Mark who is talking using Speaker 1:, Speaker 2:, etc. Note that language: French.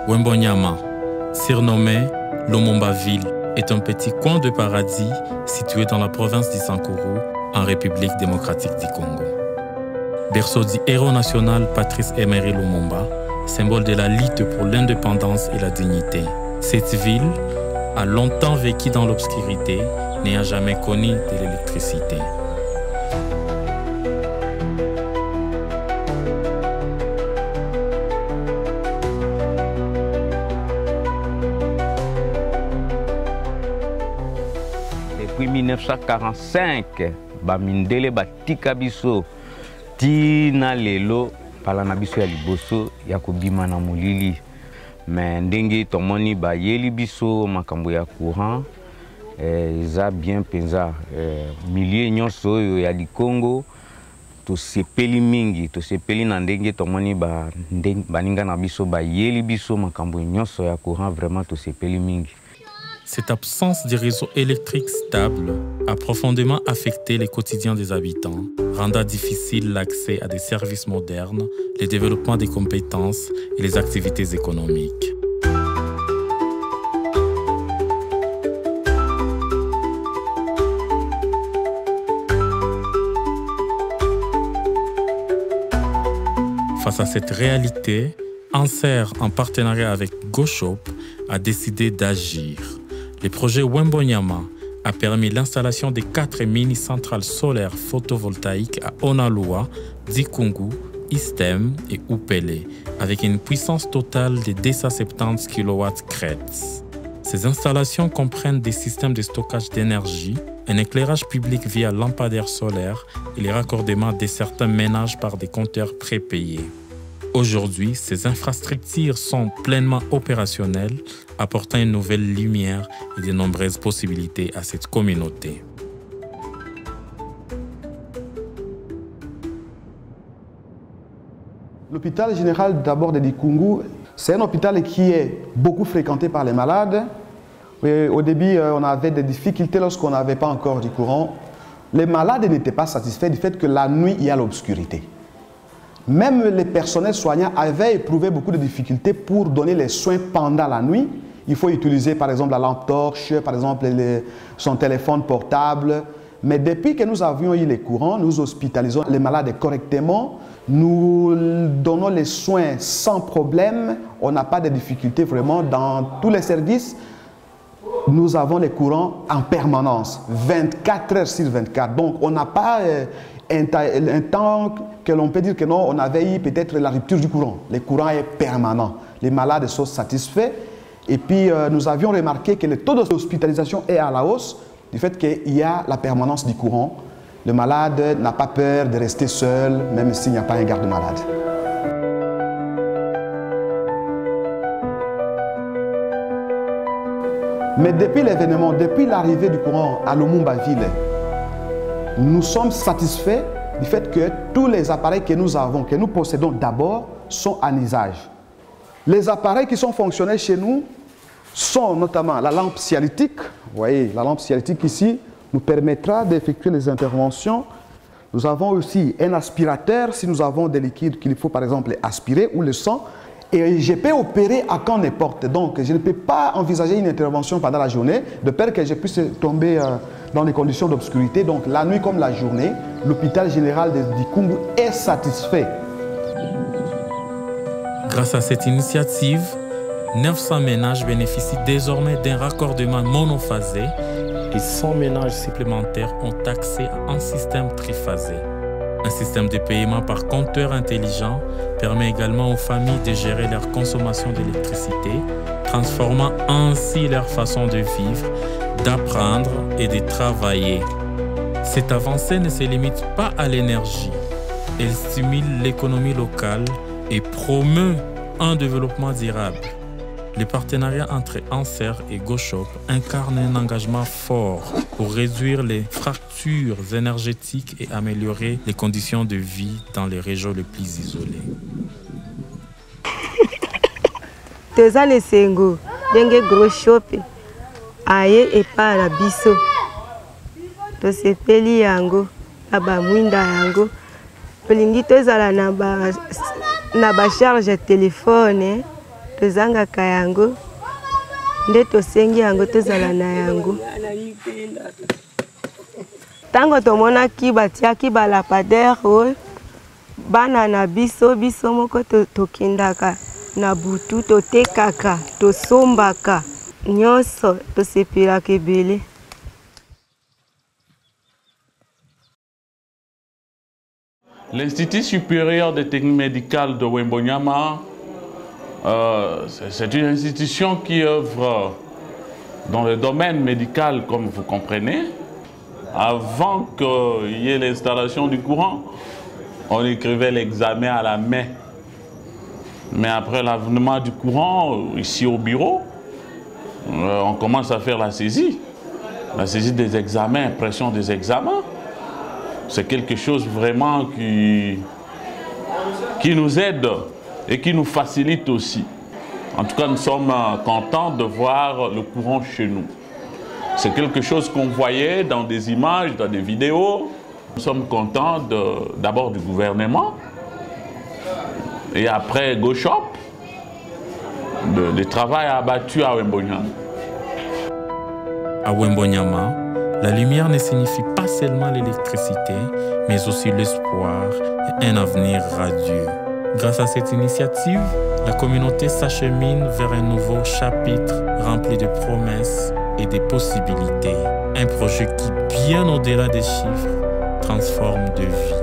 Speaker 1: Wembonyama, surnommé Lumumba-ville, est un petit coin de paradis situé dans la province d'Issankuru, en République démocratique du Congo. Berceau du héros national Patrice Emery Lumumba, symbole de la lutte pour l'indépendance et la dignité. Cette ville a longtemps vécu dans l'obscurité, n'ayant jamais connu de l'électricité.
Speaker 2: Depuis 1945, Bamindele batika biso tina lelo palana biso ya liboso ya kobima na molili. Mais ndenge tomoni ba yeli biso makambo ya courant eza bien penza milieu nyonso oyo ya Congo to sepeli mingi to sepeli na ndenge tomoni baninga na biso ba yeli biso makambo nyonso ya courant vraiment to sepeli mingi.
Speaker 1: Cette absence de réseau électrique stable a profondément affecté les quotidiens des habitants, rendant difficile l'accès à des services modernes, le développement des compétences et les activités économiques. Face à cette réalité, Anser, en partenariat avec GoShop, a décidé d'agir. Le projet Wembonyama a permis l'installation de 4 mini-centrales solaires photovoltaïques à Onalua, Dikungu, Istem et Upele, avec une puissance totale de 270 kW crêtes. Ces installations comprennent des systèmes de stockage d'énergie, un éclairage public via lampadaires solaires et les raccordements de certains ménages par des compteurs prépayés. Aujourd'hui, ces infrastructures sont pleinement opérationnelles, apportant une nouvelle lumière et de nombreuses possibilités à cette communauté.
Speaker 3: L'hôpital général d'abord de Dikungu, c'est un hôpital qui est beaucoup fréquenté par les malades. Et au début, on avait des difficultés lorsqu'on n'avait pas encore du courant. Les malades n'étaient pas satisfaits du fait que la nuit, il y a l'obscurité. Même les personnels soignants avaient éprouvé beaucoup de difficultés pour donner les soins pendant la nuit. Il faut utiliser par exemple la lampe torche, par exemple son téléphone portable. Mais depuis que nous avions eu les courants, nous hospitalisons les malades correctement. Nous donnons les soins sans problème. On n'a pas de difficultés vraiment dans tous les services. Nous avons les courants en permanence, 24 heures sur 24. Donc on n'a pas un temps que l'on peut dire que non, on avait eu peut-être la rupture du courant. Le courant est permanent. Les malades sont satisfaits. Et puis nous avions remarqué que le taux d'hospitalisation est à la hausse du fait qu'il y a la permanence du courant. Le malade n'a pas peur de rester seul, même s'il n'y a pas un garde-malade. Mais depuis l'événement, depuis l'arrivée du courant à Lumumba-ville, nous sommes satisfaits du fait que tous les appareils que nous avons, que nous possédons d'abord, sont en usage. Les appareils qui sont fonctionnels chez nous sont notamment la lampe cialytique. Vous voyez, la lampe cialytique ici nous permettra d'effectuer les interventions. Nous avons aussi un aspirateur si nous avons des liquides qu'il faut par exemple aspirer ou le sang. Et je peux opérer à quand n'importe. Donc, je ne peux pas envisager une intervention pendant la journée, de peur que je puisse tomber dans des conditions d'obscurité. Donc, la nuit comme la journée, l'hôpital général de Dikungu est satisfait.
Speaker 1: Grâce à cette initiative, 900 ménages bénéficient désormais d'un raccordement monophasé et 100 ménages supplémentaires ont accès à un système triphasé. Un système de paiement par compteur intelligent permet également aux familles de gérer leur consommation d'électricité, transformant ainsi leur façon de vivre, d'apprendre et de travailler. Cette avancée ne se limite pas à l'énergie. Elle stimule l'économie locale et promeut un développement durable. Le partenariat entre Anser et GoShop incarne un engagement fort pour réduire les fractures énergétiques et améliorer les conditions de vie dans les régions les plus isolées.
Speaker 4: Tozane sengo, denge GoShop, aye et pas la biso. Tosepeli yango, aba mwinda yango. Tolingi tozala na ba charge téléphone. tozangaka yango nde tosengi yango tozala na yango. Tango tomonaki batiaki balapadere oyo bana na biso moko tokendaka na butu totekaka tosombaka nyonso tosepelaka ebele.
Speaker 5: L'Institut supérieur de techniques médicales de Wembonyama, c'est une institution qui œuvre dans le domaine médical, comme vous comprenez. Avant qu'il y ait l'installation du courant, on écrivait l'examen à la main. Mais après l'avènement du courant, ici au bureau, on commence à faire la saisie des examens, impression des examens. C'est quelque chose vraiment qui nous aide et qui nous facilite aussi. En tout cas, nous sommes contents de voir le courant chez nous. C'est quelque chose qu'on voyait dans des images, dans des vidéos. Nous sommes contents d'abord du gouvernement et après GoShop, du travail abattu à Wembonyama.
Speaker 1: À Wembonyama, la lumière ne signifie pas seulement l'électricité, mais aussi l'espoir et un avenir radieux. Grâce à cette initiative, la communauté s'achemine vers un nouveau chapitre rempli de promesses et de possibilités. Un projet qui, bien au-delà des chiffres, transforme de vie.